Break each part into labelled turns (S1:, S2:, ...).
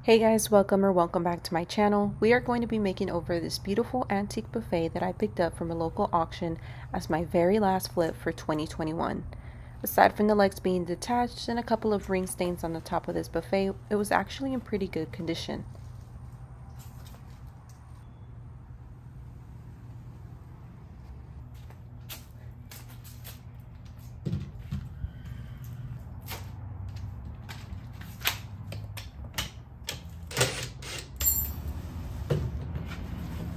S1: Hey guys, welcome back to my channel. We are going to be making over this beautiful antique buffet that I picked up from a local auction as my very last flip for 2021. Aside from the legs being detached and a couple of ring stains on the top of this buffet, it was actually in pretty good condition.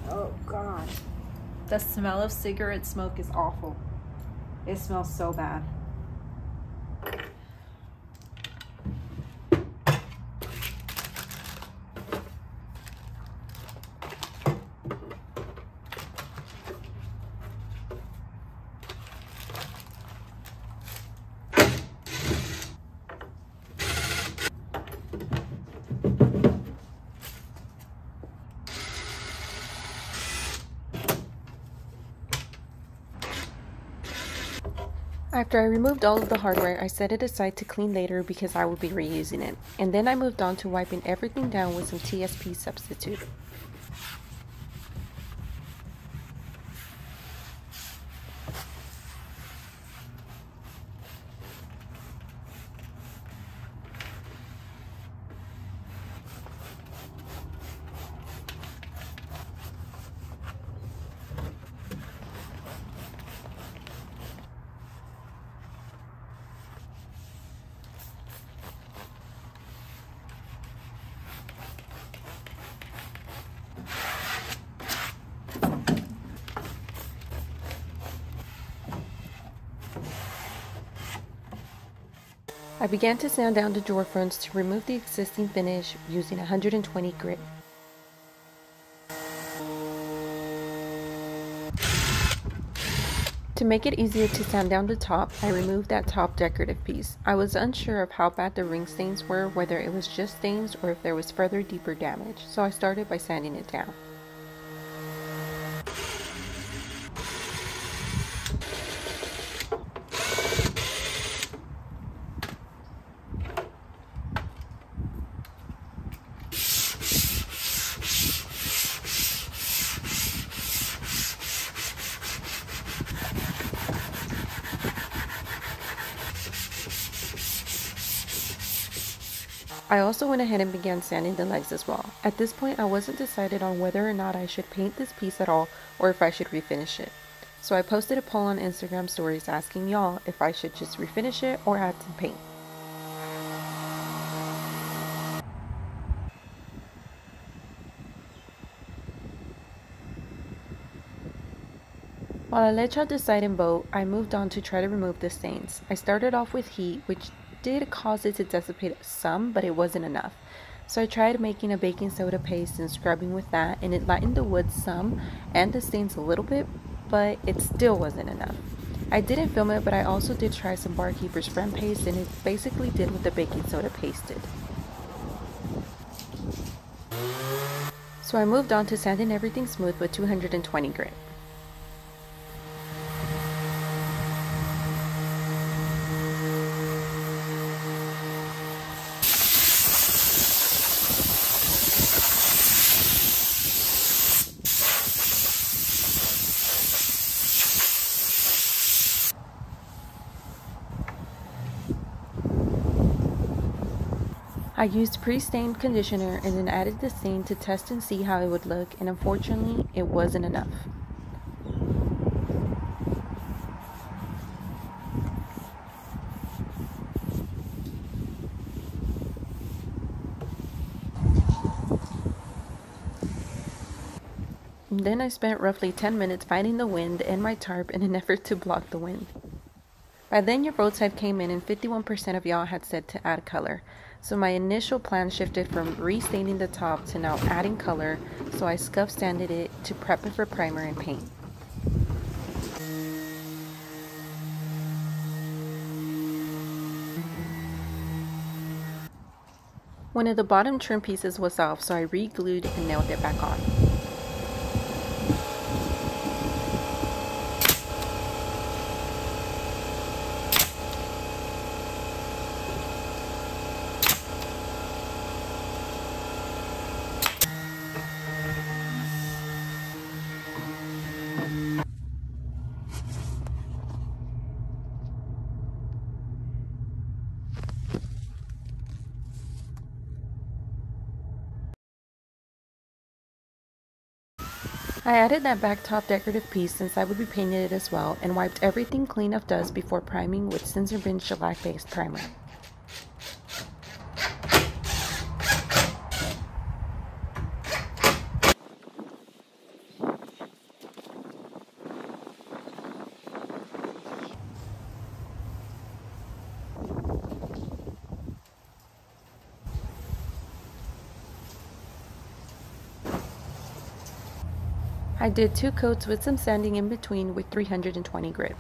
S1: Oh god, the smell of cigarette smoke is awful. It smells so bad. After I removed all of the hardware, I set it aside to clean later because I would be reusing it. And then I moved on to wiping everything down with some TSP substitute. I began to sand down the drawer fronts to remove the existing finish using 120 grit. To make it easier to sand down the top, I removed that top decorative piece. I was unsure of how bad the ring stains were, whether it was just stains or if there was further deeper damage, so I started by sanding it down. I also went ahead and began sanding the legs as well. At this point, I wasn't decided on whether or not I should paint this piece at all or if I should refinish it. So I posted a poll on Instagram stories asking y'all if I should just refinish it or add some paint. While I let y'all decide and vote, I moved on to try to remove the stains. I started off with heat, which did cause it to dissipate some, but it wasn't enough. So I tried making a baking soda paste and scrubbing with that, and it lightened the wood some and the stains a little bit, but it still wasn't enough. I didn't film it, but I also did try some Barkeeper's Friend paste, and it basically did what the baking soda paste did. So I moved on to sanding everything smooth with 220 grit. I used pre-stained conditioner and then added the stain to test and see how it would look, and unfortunately it wasn't enough. And then I spent roughly 10 minutes fighting the wind and my tarp in an effort to block the wind. By then your votes had came in and 51% of y'all had said to add color. So my initial plan shifted from restaining the top to now adding color, so I scuff sanded it to prep it for primer and paint. One of the bottom trim pieces was off, so I re-glued and nailed it back on. I added that back top decorative piece since I would be painting it as well, and wiped everything clean of dust before priming with Sensor Bin shellac based primer. I did 2 coats with some sanding in between with 320 grit.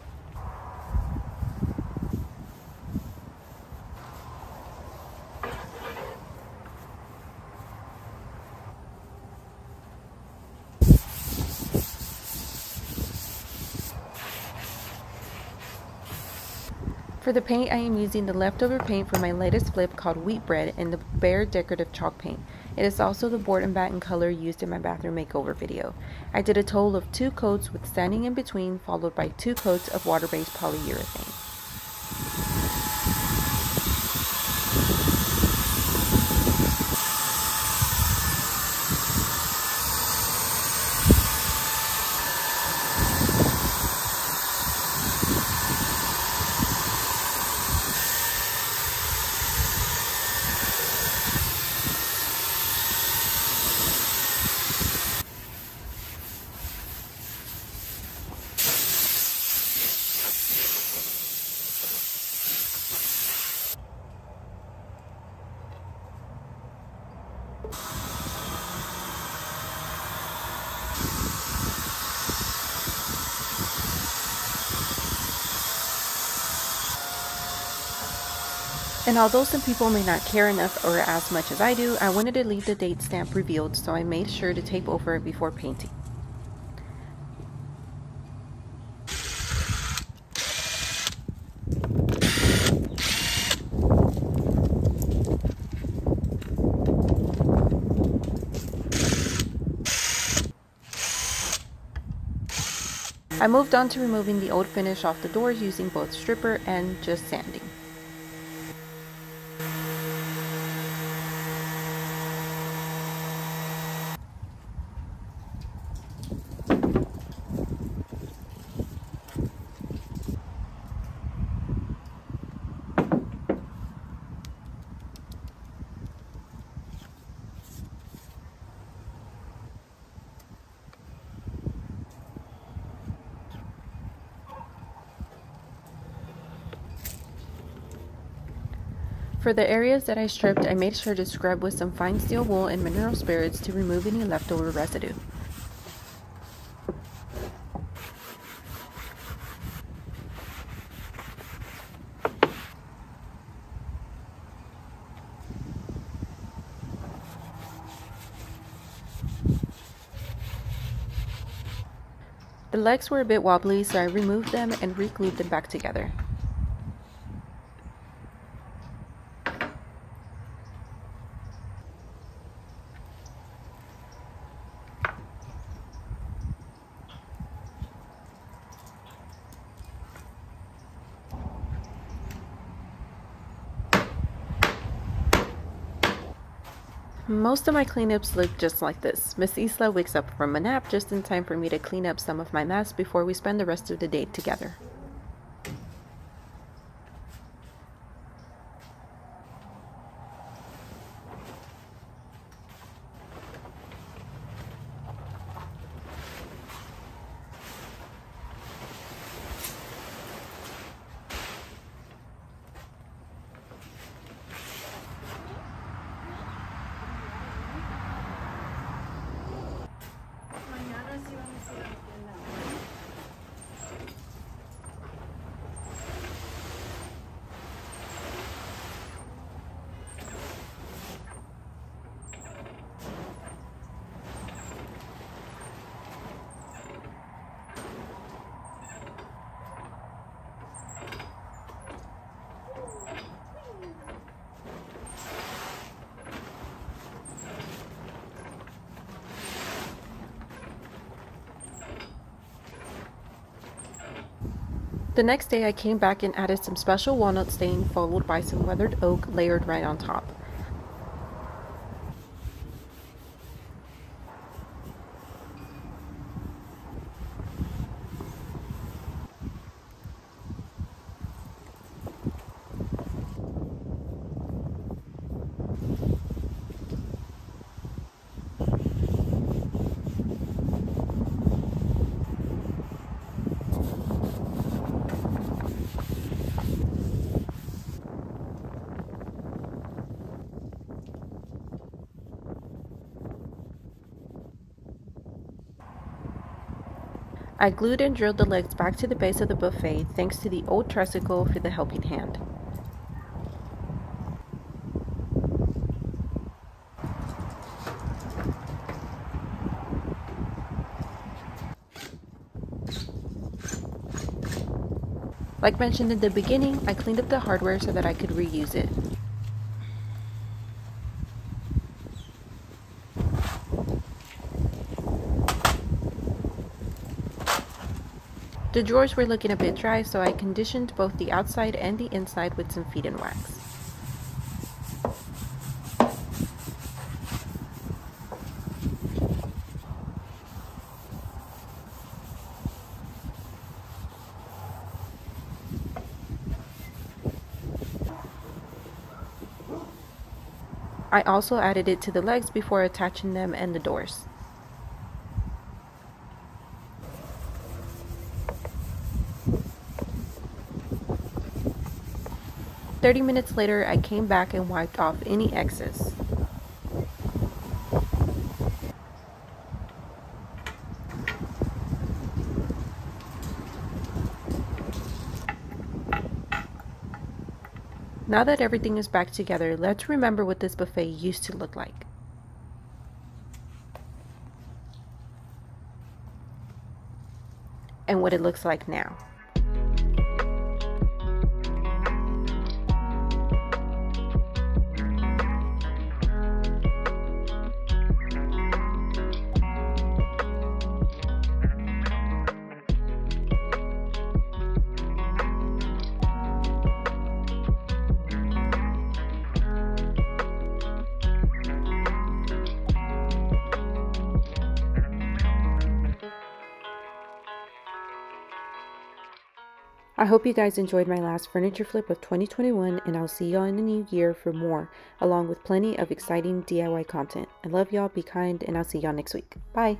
S1: For the paint, I am using the leftover paint from my latest flip called Wheat Bread in the Behr decorative chalk paint. It is also the board and batten color used in my bathroom makeover video. I did a total of 2 coats with sanding in between, followed by 2 coats of water-based polyurethane. And although some people may not care enough or as much as I do, I wanted to leave the date stamp revealed, so I made sure to tape over it before painting. I moved on to removing the old finish off the doors using both stripper and just sanding. For the areas that I stripped, I made sure to scrub with some fine steel wool and mineral spirits to remove any leftover residue. The legs were a bit wobbly, so I removed them and re-glued them back together. Most of my cleanups look just like this. Miss Isla wakes up from a nap just in time for me to clean up some of my mess before we spend the rest of the day together. The next day I came back and added some special walnut stain followed by some weathered oak layered right on top. I glued and drilled the legs back to the base of the buffet thanks to the old tricycle for the helping hand. Like mentioned in the beginning, I cleaned up the hardware so that I could reuse it. The drawers were looking a bit dry, so I conditioned both the outside and the inside with some feed-in wax. I also added it to the legs before attaching them and the doors. "30 minutes later, I came back and wiped off any excess. Now that everything is back together, let's remember what this buffet used to look like. And what it looks like now. I hope you guys enjoyed my last furniture flip of 2021, and I'll see y'all in the new year for more, along with plenty of exciting DIY content. I love y'all, be kind, and I'll see y'all next week. Bye!